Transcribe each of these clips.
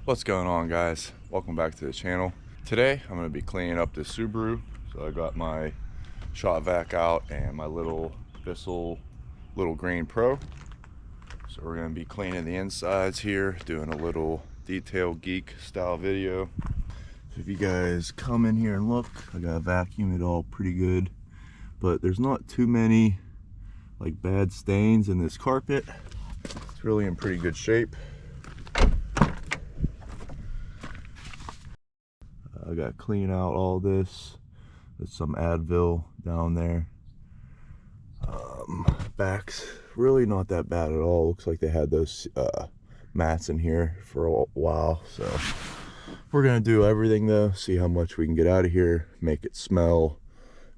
What's going on, guys? Welcome back to the channel. Today I'm going to be cleaning up this Subaru. So I got my shop vac out and my little Bissell little green Pro. So we're going to be cleaning the insides here, doing a little detail geek style video. So if you guys come in here and look, I got vacuumed it all pretty good, but there's not too many like bad stains in this carpet. It's really in pretty good shape. I got to clean out all this. There's some Advil down there. Back's really not that bad at all. Looks like they had those mats in here for a while. So we're gonna do everything though, see how much we can get out of here, make it smell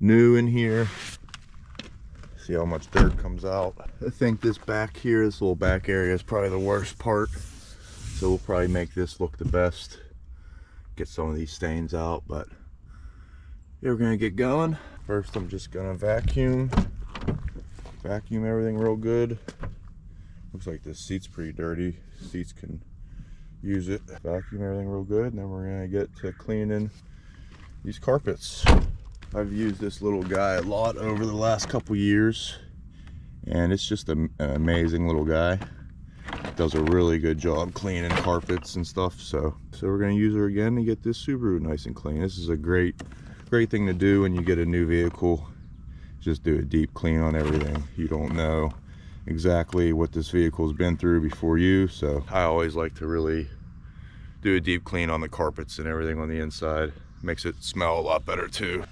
new in here, see how much dirt comes out. I think this back here, this little back area, is probably the worst part, so we'll probably make this look the best, get some of these stains out. But yeah, we're gonna get going. First I'm just gonna vacuum everything real good. Looks like this seat's pretty dirty. Seats can use it. Vacuum everything real good, and then we're gonna get to cleaning these carpets. I've used this little guy a lot over the last couple years, and it's just an amazing little guy. Does a really good job cleaning carpets and stuff. So we're gonna use her again to get this Subaru nice and clean. This is a great thing to do when you get a new vehicle. Just do a deep clean on everything. You don't know exactly what this vehicle's been through before you, so I always like to really do a deep clean on the carpets and everything on the inside. Makes it smell a lot better too.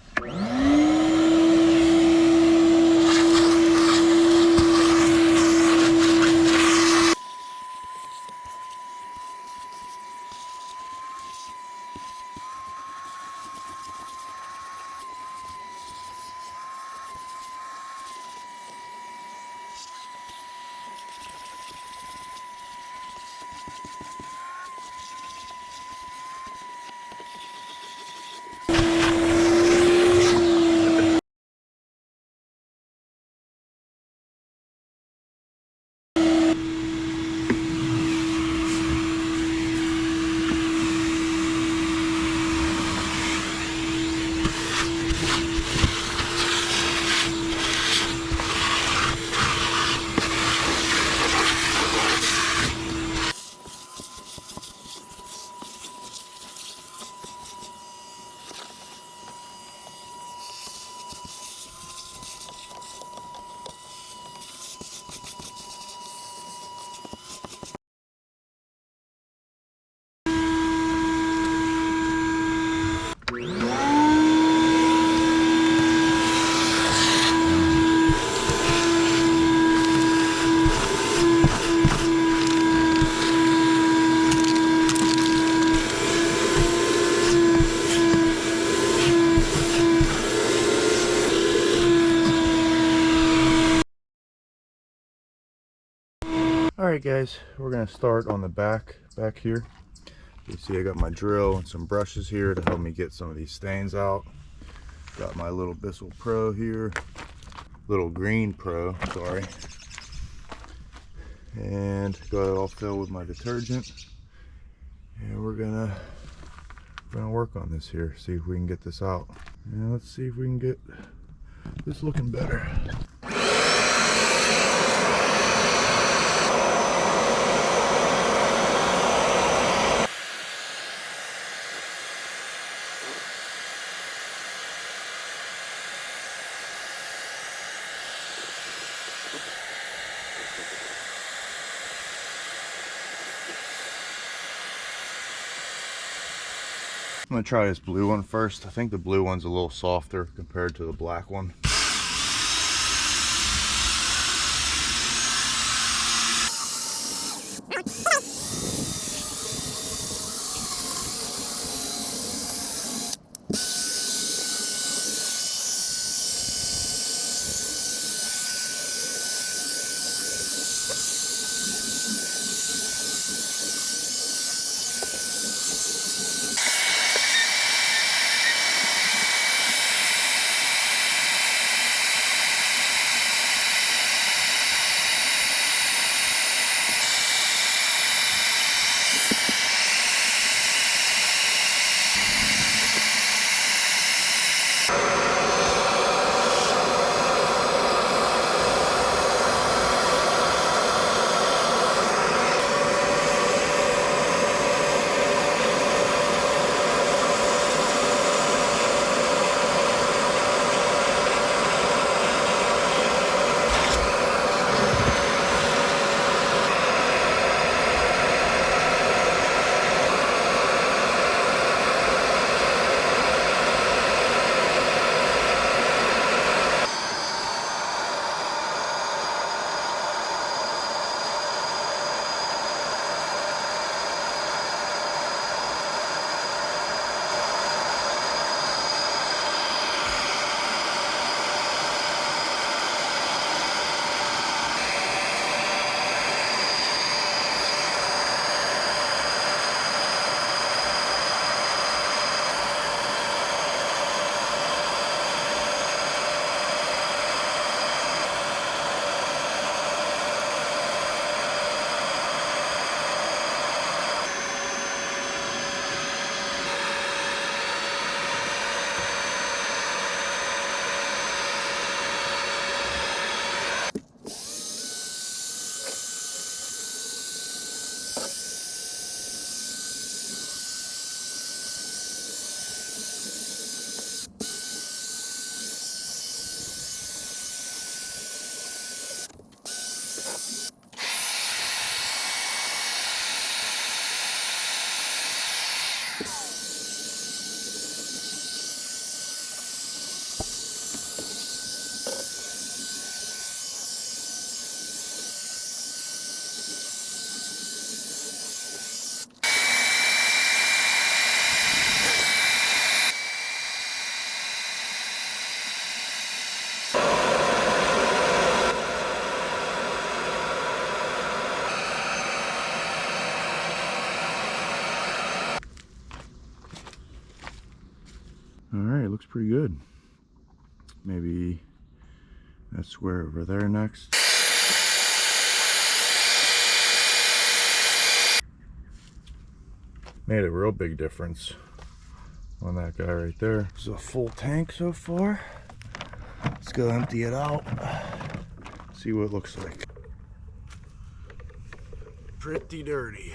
Alright guys, we're going to start on the back here. You see I got my drill and some brushes here to help me get some of these stains out. Got my little Bissell Pro here, little green Pro, sorry. And got it all filled with my detergent. And we're gonna work on this here, see if we can get this out. And let's see if we can get this looking better. I'm gonna try this blue one first. I think the blue one's a little softer compared to the black one. pretty good. Maybe that square over there next. Made a real big difference on that guy right there. This is a full tank so far. Let's go empty it out. See what it looks like. Pretty dirty.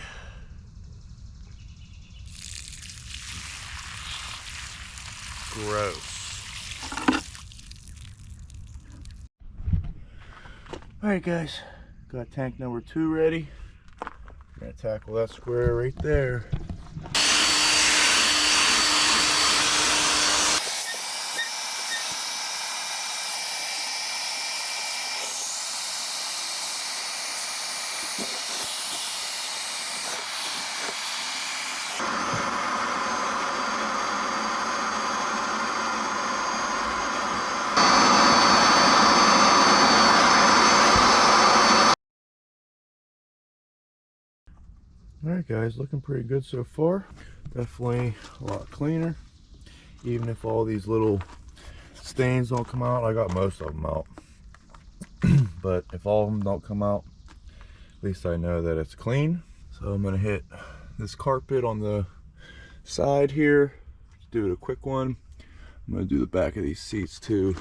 Gross. Alright guys, got tank number 2 ready. Gonna tackle that square right there. Alright guys, looking pretty good so far. Definitely a lot cleaner. Even if all these little stains don't come out, I got most of them out. But if all of them don't come out, at least I know that it's clean. So I'm gonna hit this carpet on the side here. Just do it a quick one. I'm gonna do the back of these seats too.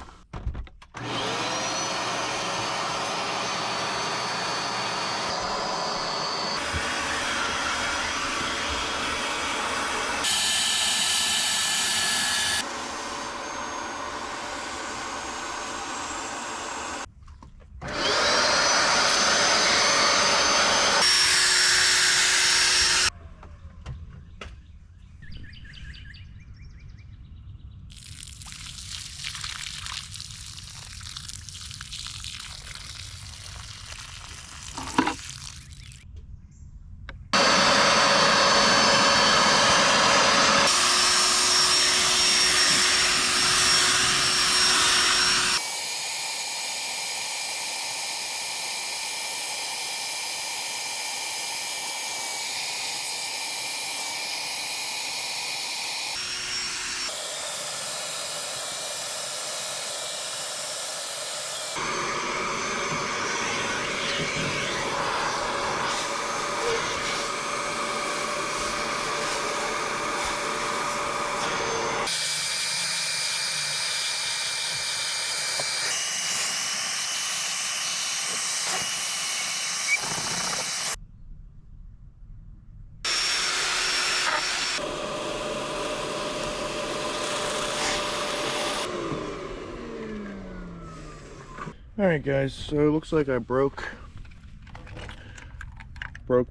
Alright guys, so it looks like I broke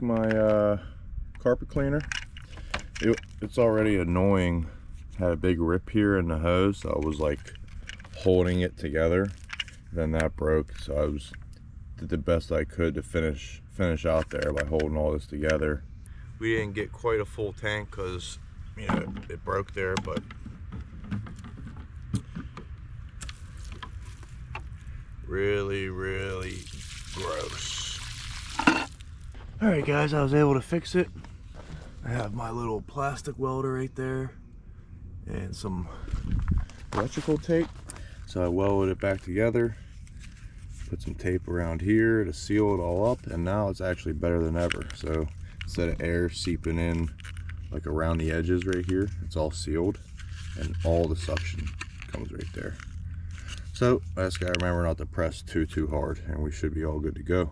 my carpet cleaner. It's already annoying. Had a big rip here in the hose, so I was like holding it together. Then that broke, so I did the best I could to finish out there by holding all this together. We didn't get quite a full tank because, you know, it broke there, but really gross. Alright guys, I was able to fix it. I have my little plastic welder right there and some electrical tape. So I welded it back together, put some tape around here to seal it all up, and now it's actually better than ever. So instead of air seeping in like around the edges right here, it's all sealed and all the suction comes right there. So I just gotta remember not to press too hard, and we should be all good to go.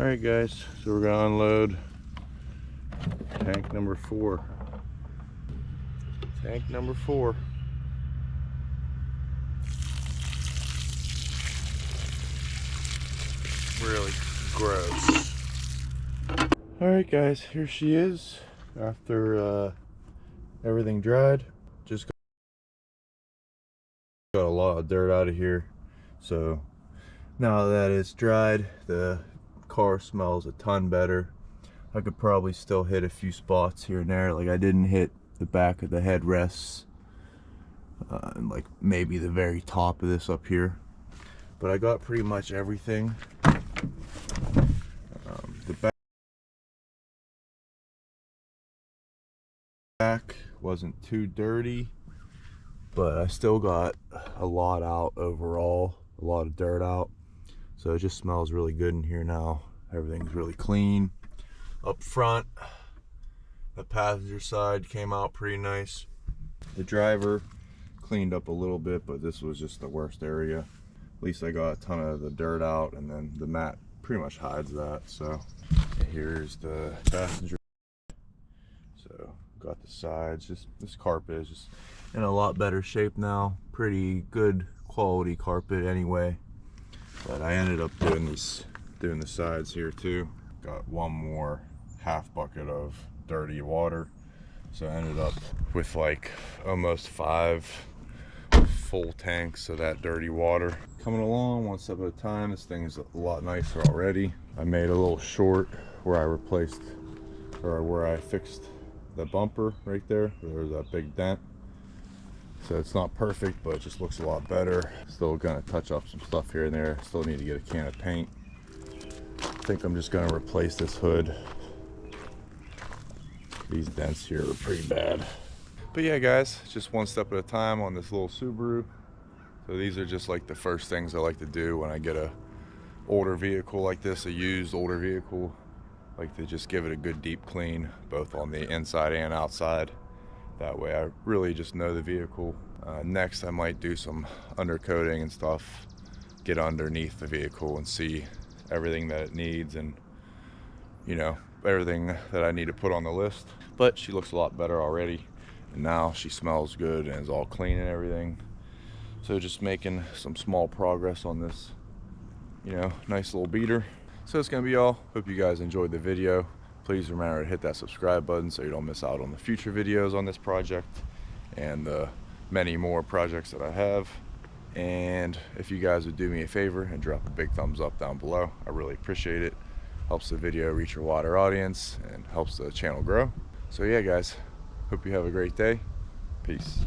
Alright guys, so we're gonna unload tank number 4. Tank number 4. Really gross. Alright guys, here she is after everything dried. Just got a lot of dirt out of here. So now that it's dried, the car smells a ton better. I could probably still hit a few spots here and there. Like I didn't hit the back of the headrests and like maybe the very top of this up here, but I got pretty much everything. The back wasn't too dirty, but I still got a lot out overall, a lot of dirt out. So it just smells really good in here now. Everything's really clean. Up front, the passenger side came out pretty nice. The driver cleaned up a little bit, but this was just the worst area. At least I got a ton of the dirt out, and then the mat pretty much hides that. So here's the passenger. So got the sides. Just this carpet is just in a lot better shape now. Pretty good quality carpet anyway. But I ended up doing the sides here too. Got one more half bucket of dirty water, so I ended up with like almost 5 full tanks of that dirty water. Coming along one step at a time. This thing is a lot nicer already. I made a little short where I replaced, or where I fixed the bumper right there. There's that big dent. So it's not perfect, but it just looks a lot better. Still gonna touch up some stuff here and there. Still need to get a can of paint. I think I'm just gonna replace this hood. These dents here are pretty bad. But yeah guys, just one step at a time on this little Subaru. So these are just like the first things I like to do when I get a older vehicle like this, a used older vehicle. Like to just give it a good deep clean, both on the inside and outside. That way I really just know the vehicle. Next I might do some undercoating and stuff, get underneath the vehicle and see everything that it needs, and you know, everything that I need to put on the list. But she looks a lot better already, and now she smells good and is all clean and everything. So just making some small progress on this, you know, nice little beater. So it's gonna be all. Hope you guys enjoyed the video. Please remember to hit that subscribe button so you don't miss out on the future videos on this project and the many more projects that I have. And if you guys would do me a favor and drop a big thumbs up down below, I really appreciate it. Helps the video reach a wider audience and helps the channel grow. So yeah guys, hope you have a great day. Peace.